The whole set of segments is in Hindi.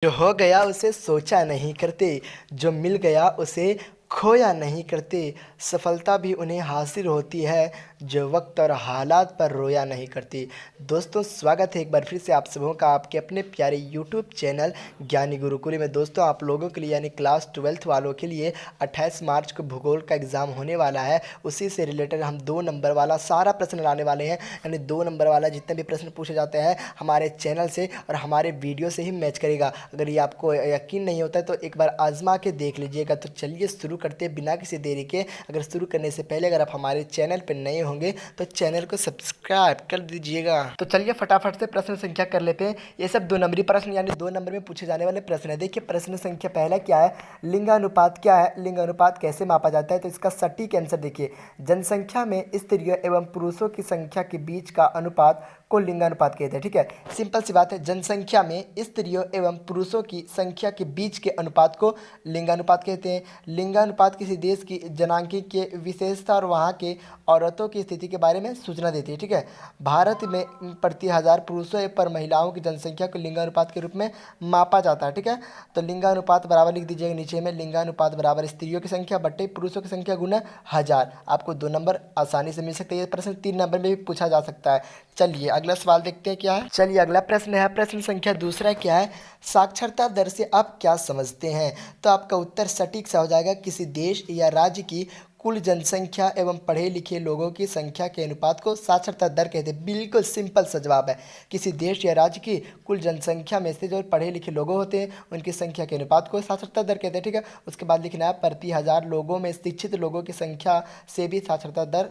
जो हो गया उसे सोचा नहीं करते, जो मिल गया उसे खोया नहीं करते। सफलता भी उन्हें हासिल होती है जो वक्त और हालात पर रोया नहीं करती। दोस्तों, स्वागत है एक बार फिर से आप सबों का आपके अपने प्यारे यूट्यूब चैनल ज्ञानी गुरुकुल में। दोस्तों, आप लोगों के लिए यानी क्लास 12th वालों के लिए 28 मार्च को भूगोल का एग्ज़ाम होने वाला है। उसी से रिलेटेड हम 2 नंबर वाला सारा प्रश्न लाने वाले हैं। यानी 2 नंबर वाला जितने भी प्रश्न पूछे जाते हैं हमारे चैनल से और हमारे वीडियो से ही मैच करेगा। अगर ये आपको यकीन नहीं होता है तो एक बार आजमा के देख लीजिएगा। तो चलिए शुरू करते हैं बिना किसी देरी के। अगर शुरू करने से पहले अगर आप हमारे चैनल पर नए होंगे तो चैनल को सब्सक्राइब कर दीजिएगा। तो चलिए फटाफट से प्रश्न संख्या कर लेते हैं। ये सब 2 नंबरी प्रश्न यानी 2 नंबर में पूछे जाने वाले प्रश्न है। देखिए प्रश्न संख्या पहला क्या है, लिंगानुपात क्या है, लिंगानुपात कैसे मापा जाता है। तो इसका सटीक आंसर देखिए, जनसंख्या में स्त्रियों एवं पुरुषों की संख्या के बीच का अनुपात को लिंगानुपात कहते हैं। ठीक है, सिंपल सी बात है। जनसंख्या में स्त्रियों एवं पुरुषों की संख्या के बीच के अनुपात को लिंगानुपात कहते हैं। लिंगानुपात किसी देश की जनांगीय के विशेषता और वहाँ के औरतों की स्थिति के बारे में सूचना देती है। ठीक है, भारत में प्रति 1000 पुरुषों पर महिलाओं की जनसंख्या को लिंगानुपात के रूप में मापा जाता है। ठीक है, तो लिंगानुपात बराबर लिख दीजिएगा नीचे में, लिंगानुपात बराबर स्त्रियों की संख्या बट्टे पुरुषों की संख्या गुना 1000। आपको 2 नंबर आसानी से मिल सकते हैं। ये प्रश्न 3 नंबर में भी पूछा जा सकता है। चलिए अगला सवाल देखते हैं क्या है। चलिए अगला प्रश्न है, प्रश्न संख्या दूसरा क्या है, साक्षरता दर से आप क्या समझते हैं। तो आपका उत्तर सटीक सा हो जाएगा, किसी देश या राज्य की कुल जनसंख्या एवं पढ़े लिखे लोगों की संख्या के अनुपात को साक्षरता दर कहते हैं। बिल्कुल सिंपल सा जवाब है, किसी देश या राज्य की कुल जनसंख्या में से जो पढ़े लिखे लोग होते हैं उनकी संख्या के अनुपात को साक्षरता दर कहते हैं। ठीक है, उसके बाद लिखना है प्रति 1000 लोगों में शिक्षित लोगों की संख्या से भी साक्षरता दर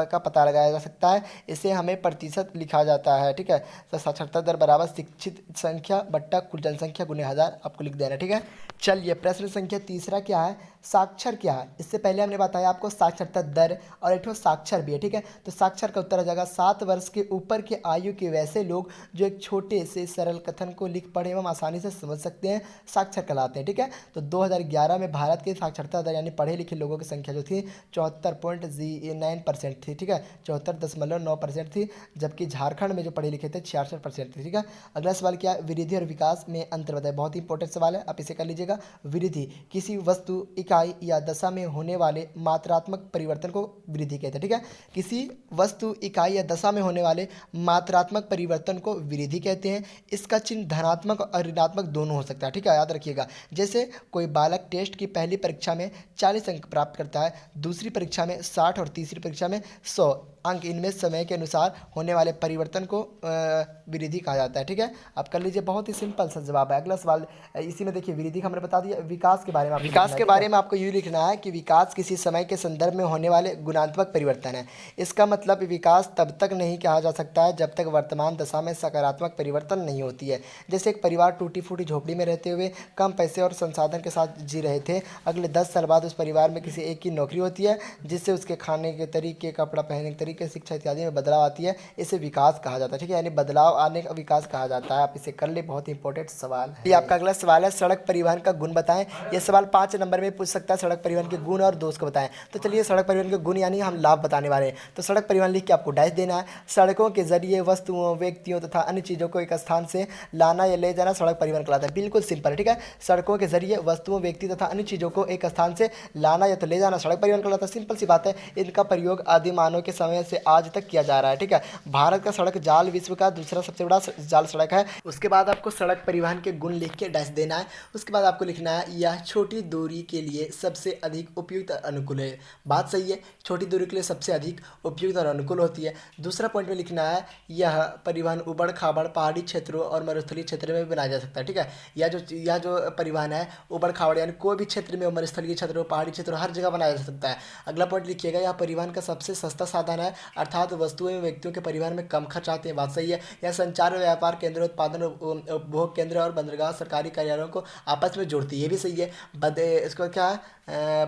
का पता लगाया जा सकता है। इसे हमें प्रतिशत लिखा जाता है। ठीक है, तो साक्षरता दर बराबर शिक्षित संख्या बट्टा कुल जनसंख्या गुने 1000 आपको लिख देना। ठीक है, चलिए प्रश्न संख्या तीसरा क्या है, साक्षर क्या है। इससे पहले हमने बताया आपको साक्षरता दर और एक साक्षर भी है। ठीक है, तो साक्षर का उत्तर आ जाएगा 7 वर्ष के ऊपर के आयु के वैसे लोग जो एक छोटे से सरल कथन को लिख पढ़े एवं आसानी से समझ सकते हैं, साक्षर कहलाते हैं। ठीक है, तो 2011 में भारत की साक्षरता दर यानी पढ़े लिखे लोगों की संख्या जो थी 74.9% थी। ठीक है, 74.9% थी, जबकि झारखंड में जो पढ़े लिखे थे 66% थी। ठीक है, अगला सवाल क्या है, वृद्धि और विकास में अंतर बताए। बहुत ही इंपॉर्टेंट सवाल है, आप इसे कर लीजिएगा। वृद्धि किसी वस्तु इकाई या दशा में होने वाले मात्रात्मक परिवर्तन को वृद्धि कहते हैं। ठीक है, किसी वस्तु इकाई या दशा में होने वाले मात्रात्मक परिवर्तन को वृद्धि कहते हैं। इसका चिन्ह धनात्मक और ऋणात्मक दोनों हो सकता है। ठीक है, याद रखिएगा। जैसे कोई बालक टेस्ट की पहली परीक्षा में 40 अंक प्राप्त करता है, दूसरी परीक्षा में 60 और तीसरी परीक्षा में 100 अंक, इनमें समय के अनुसार होने वाले परिवर्तन को वृद्धि कहा जाता है। ठीक है, आप कर लीजिए, बहुत ही सिंपल सा जवाब है। अगला सवाल इसी में देखिए, वृद्धि हमने बता दिया। विकास के बारे में विकास के बारे में आपको यूँ लिखना है कि विकास किसी समय के संदर्भ में होने वाले गुणात्मक परिवर्तन है। इसका मतलब विकास तब तक नहीं कहा जा सकता है जब तक वर्तमान दशा में सकारात्मक परिवर्तन नहीं होती है। जैसे एक परिवार टूटी फूटी झोपड़ी में रहते हुए कम पैसे और संसाधन के साथ जी रहे थे, अगले 10 साल बाद उस परिवार में किसी एक की नौकरी होती है जिससे उसके खाने के तरीके, कपड़ा पहनने के तरीके, शिक्षा इत्यादि में बदलाव आती है, इसे विकास कहा जाता है। ठीक है, यानी बदलाव आने का विकास कहा जाता है। आप इसे कर ले, बहुत ही इंपॉर्टेंट सवाल है। ये आपका अगला सवाल है, सड़क परिवहन का गुण बताएं। ये सवाल 5 नंबर में पूछ सकता है, सड़क परिवहन के गुण और दोष को बताएं। तो चलिए सड़क परिवहन के गुण यानी हम लाभ बताने वाले हैं। तो सड़क परिवहन लिख के आपको डैश देना है। सड़कों के जरिए वस्तुओं, व्यक्तियों तथा अन्य चीज़ों को एक स्थान से लाना या ले जाना सड़क परिवहन कहलाता है। बिल्कुल सिंपल है। ठीक है, सड़कों के जरिए वस्तुओं, व्यक्ति तथा अन्य चीज़ों को एक स्थान से लाना या तो ले जाना सड़क परिवहन कहलाता है। सिंपल सी बात है, इनका प्रयोग आदि मानव के समय से आज तक किया जा रहा है। ठीक है, भारत का सड़क जाल विश्व का दूसरा सबसे बड़ा जाल सड़क है। उसके बाद आपको सड़क परिवहन के गुण लिख के डैश देना है। उसके बाद आपको लिखना है, यह छोटी दूरी के लिए सबसे अधिक उपयुक्त और अनुकूल है। बात सही है, छोटी दूरी के लिए सबसे अधिक उपयुक्त और अनुकूल होती है। दूसरा पॉइंट में लिखना है, यह परिवहन उबड़ खाबड़ पहाड़ी क्षेत्रों और मरुस्थलीय क्षेत्र में भी बनाया जा सकता है। ठीक है, यह जो परिवहन है उबड़ खाबड़ यानी कोई भी क्षेत्र में, मरुस्थलीय क्षेत्रों, पहाड़ी क्षेत्रों, हर जगह बनाया जा सकता है। अगला पॉइंट लिखिएगा, यह परिवहन का सबसे सस्ता साधन है, अर्थात वस्तुओं एवं व्यक्तियों के परिवहन में कम खर्च आते हैं। बात सही है, यह संचार, व्यापार केंद्र, उत्पादन, उपभोग केंद्र और बंदरगाह सरकारी कार्यालयों को आपस में जोड़ती है। ये भी सही है। इसको क्या है,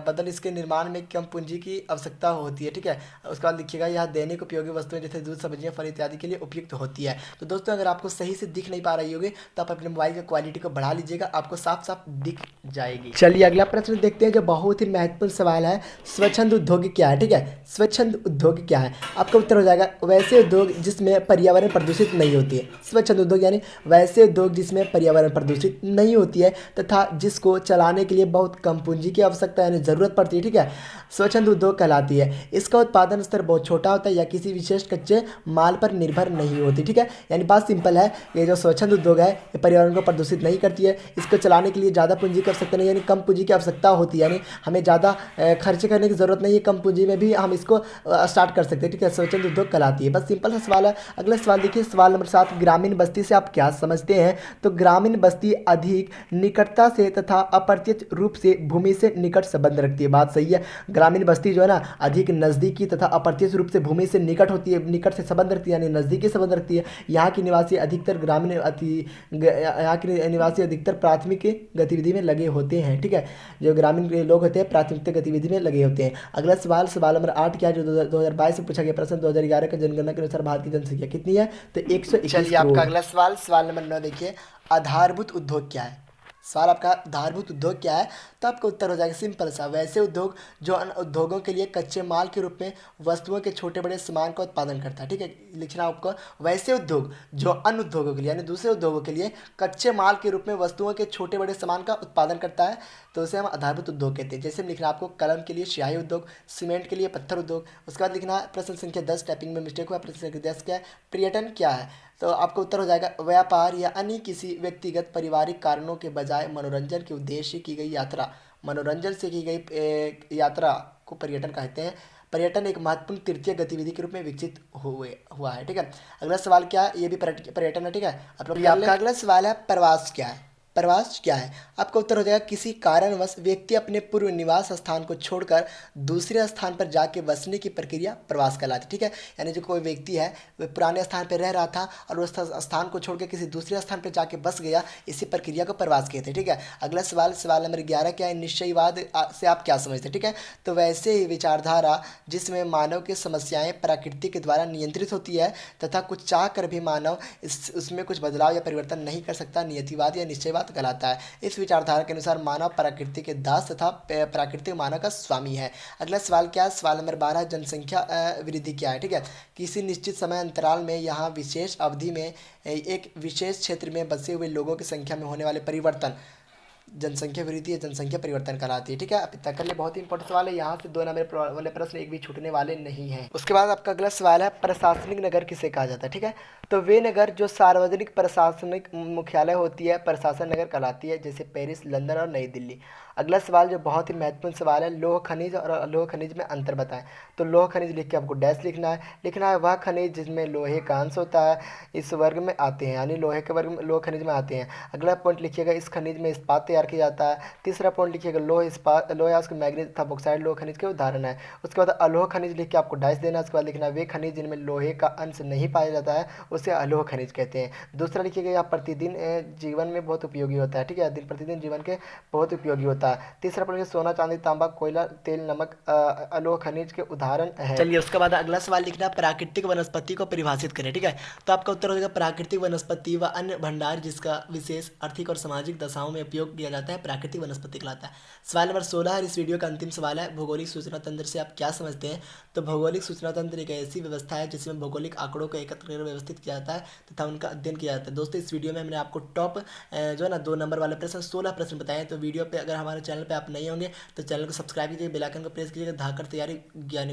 बदल इसके निर्माण में कम पूंजी की आवश्यकता होती है। ठीक है, उसके बाद लिखिएगा, यह दैनिक उपयोगी वस्तुएं जैसे दूध, सब्जियां, फल इत्यादि के लिए उपयुक्त होती है। तो दोस्तों, अगर आपको सही से दिख नहीं पा रही होगी तो आप अपने मोबाइल की क्वालिटी को बढ़ा लीजिएगा, आपको साफ साफ दिख जाएगी। चलिए अगला प्रश्न देखते हैं, जो बहुत ही महत्वपूर्ण सवाल है, स्वच्छंद उद्योग क्या है। ठीक है, स्वच्छंद उद्योग क्या है। है। आपका उत्तर हो जाएगा वैसे उद्योग जिसमें पर्यावरण प्रदूषित नहीं होती है। स्वच्छंद उद्योग यानी वैसे उद्योग जिसमें पर्यावरण प्रदूषित नहीं होती है तथा जिसको चलाने के लिए बहुत कम पूंजी की आवश्यकता यानी ज़रूरत पड़ती है, ठीक है, स्वच्छंद उद्योग कहलाती है। इसका उत्पादन स्तर बहुत छोटा होता है या किसी विशेष कच्चे माल पर निर्भर नहीं होती, ठीक है। यानी बात सिंपल है, ये जो स्वच्छंद उद्योग है ये पर्यावरण को प्रदूषित नहीं करती है, इसको चलाने के लिए ज़्यादा पूंजी की आवश्यकता नहीं यानी कम पूंजी की आवश्यकता होती है, यानी हमें ज़्यादा खर्च करने की ज़रूरत नहीं है, कम पूंजी में भी हम इसको स्टार्ट कर सकते हैं, ठीक है, स्वच्छंद उद्योग कहलाती है। बस सिंपल सा सवाल है। अगला सवाल देखिए, सवाल नंबर 7, ग्रामीण बस्ती से आप क्या समझते हैं? तो ग्रामीण बस्ती अधिक निकटता से तथा अप्रत्यक्ष रूप से भूमि से निकट संबंध रखती है। बात सही है, ग्रामीण बस्ती जो है ना अधिक नज़दीकी तथा अप्रत्यक्ष रूप से भूमि से निकट होती है, निकट से संबंध रखती है यानी नज़दीकी संबंध रखती है। यहाँ के निवासी अधिकतर प्राथमिक गतिविधि में लगे होते हैं, ठीक है, जो ग्रामीण लोग होते हैं प्राथमिक गतिविधि में लगे होते हैं। अगला सवाल, सवाल नंबर 8 क्या है, जो 2022 में पूछा गया प्रश्न, 2011 का जनगणना के अनुसार भारत की जनसंख्या कितनी है? तो 121 करोड़। आपका अगला सवाल, सवाल नंबर 9 देखिए, आधारभूत उद्योग क्या है? सवाल आपका आधारभूत उद्योग क्या है? तो आपका उत्तर हो जाएगा सिंपल सा, वैसे उद्योग जो अन्य उद्योगों के लिए कच्चे माल के रूप में वस्तुओं के छोटे बड़े सामान का उत्पादन करता है, ठीक है, लिखना आपको, वैसे उद्योग जो अन्य उद्योगों के लिए यानी दूसरे उद्योगों के लिए कच्चे माल के रूप में वस्तुओं के छोटे बड़े सामान का उत्पादन करता है, तो उसे हम आधारभूत उद्योग कहते हैं। जैसे लिखना आपको, कलम के लिए स्याही उद्योग, सीमेंट के लिए पत्थर उद्योग। उसके बाद लिखना प्रश्न संख्या 10, टाइपिंग में मिस्टेक हुआ, प्रश्न संख्या 10 क्या है, पर्यटन क्या है? तो आपका उत्तर हो जाएगा व्यापार या अन्य किसी व्यक्तिगत पारिवारिक कारणों के बजाय मनोरंजन के उद्देश्य की गई यात्रा, मनोरंजन से की गई यात्रा को पर्यटन कहते हैं। पर्यटन एक महत्वपूर्ण तृतीय गतिविधि के रूप में विकसित हुआ है, ठीक है। अगला सवाल क्या है, ये भी पर्यटन है, ठीक है। आप लोग आपका अगला सवाल है, प्रवास क्या है? प्रवास क्या है? आपका उत्तर हो जाएगा किसी कारणवश व्यक्ति अपने पूर्व निवास स्थान को छोड़कर दूसरे स्थान पर जाके बसने की प्रक्रिया प्रवास कहलाती है, ठीक है। यानी जो कोई व्यक्ति है वह पुराने स्थान पर रह रहा था और उस स्थान को छोड़कर किसी दूसरे स्थान पर जाके बस गया, इसी प्रक्रिया को प्रवास कहते हैं, ठीक है। अगला सवाल, सवाल नंबर 11 क्या है, निश्चयवाद से आप क्या समझते हैं? ठीक है, तो वैसे ही विचारधारा जिसमें मानव की समस्याएं प्रकृति के द्वारा नियंत्रित होती है तथा कुछ चाह कर भी मानव उसमें कुछ बदलाव या परिवर्तन नहीं कर सकता, नियतिवाद या निश्चयवाद कहलाता है। इस विचारधारा के अनुसार मानव प्रकृति के दास तथा प्राकृतिक मानव का स्वामी है। अगला सवाल क्या है, सवाल नंबर 12, जनसंख्या वृद्धि क्या है? ठीक है, किसी निश्चित समय अंतराल में यहाँ विशेष अवधि में एक विशेष क्षेत्र में बसे हुए लोगों की संख्या में होने वाले परिवर्तन जनसंख्या वृद्धि या जनसंख्या परिवर्तन कहलाती है, ठीक है। अब तक के लिए बहुत ही इंपॉर्टेंट सवाल है, यहाँ से 2 नंबर वाले प्रश्न एक भी छूटने वाले नहीं हैं। उसके बाद आपका अगला सवाल है, प्रशासनिक नगर किसे कहा जाता है? ठीक है, तो वे नगर जो सार्वजनिक प्रशासनिक मुख्यालय होती है प्रशासन नगर कहलाती है, जैसे पेरिस, लंदन और नई दिल्ली। अगला सवाल जो बहुत ही महत्वपूर्ण सवाल है, लौह खनिज और लौह खनिज में अंतर बताएं। तो लौह खनिज लिख के आपको डैश लिखना है वह खनिज जिसमें लोहे का अंश होता है, इस वर्ग में आते हैं, यानी लोहे के वर्ग में लौह खनिज में आते हैं। अगला पॉइंट लिखिएगा, इस खनिज में इस्पात तैयार किया जाता है। तीसरा पॉइंट लिखिएगा, लोह इस्पात मैग्नीज तथा बॉक्साइड लौह खनिज के उदाहरण है। उसके बाद अलोह खनिज लिख के आपको डैश देना। उसके बाद लिखना वे खनिज जिनमें लोहे का अंश नहीं पाया जाता है उसे अलोह खनिज कहते हैं। दूसरा लिखिएगा, यह प्रतिदिन जीवन में बहुत उपयोगी होता है, ठीक है, दिन प्रतिदिन जीवन के बहुत उपयोगी होता है। तीसरा पॉइंट, सोना, चांदी, तांबा, कोयला, तेल, नमक अलोह खनिज के उदाहरण है। चलिए उसके बाद अगला सवाल लिखना, प्राकृतिक वनस्पति को परिभाषित करें। ठीक है, तो आपका उत्तर हो जाएगा प्राकृतिक वनस्पति व अन्य भंडार जिसका विशेष आर्थिक और सामाजिक दशाओं में उपयोग किया जाता है प्राकृतिक वनस्पति कहलाता है। सवाल नंबर 16 है, इस वीडियो का अंतिम सवाल है, भौगोलिक सूचना तंत्र से आप क्या समझते हैं? तो भौगोलिक सूचना तंत्र एक ऐसी व्यवस्था है जिसमें भौगोलिक आंकड़ों को एकत्र कर व्यवस्थित किया जाता है तथा उनका अध्ययन किया जाता है। दोस्तों इस वीडियो में हमने आपको टॉप जो है ना 2 नंबर वाले प्रश्न 16 प्रश्न बताए। तो वीडियो पे अगर हमारे चैनल पे आप नहीं होंगे तो चैनल को सब्सक्राइब कीजिए, बेल आइकन को प्रेस कीजिएगा, धाकर तैयारी ज्ञानी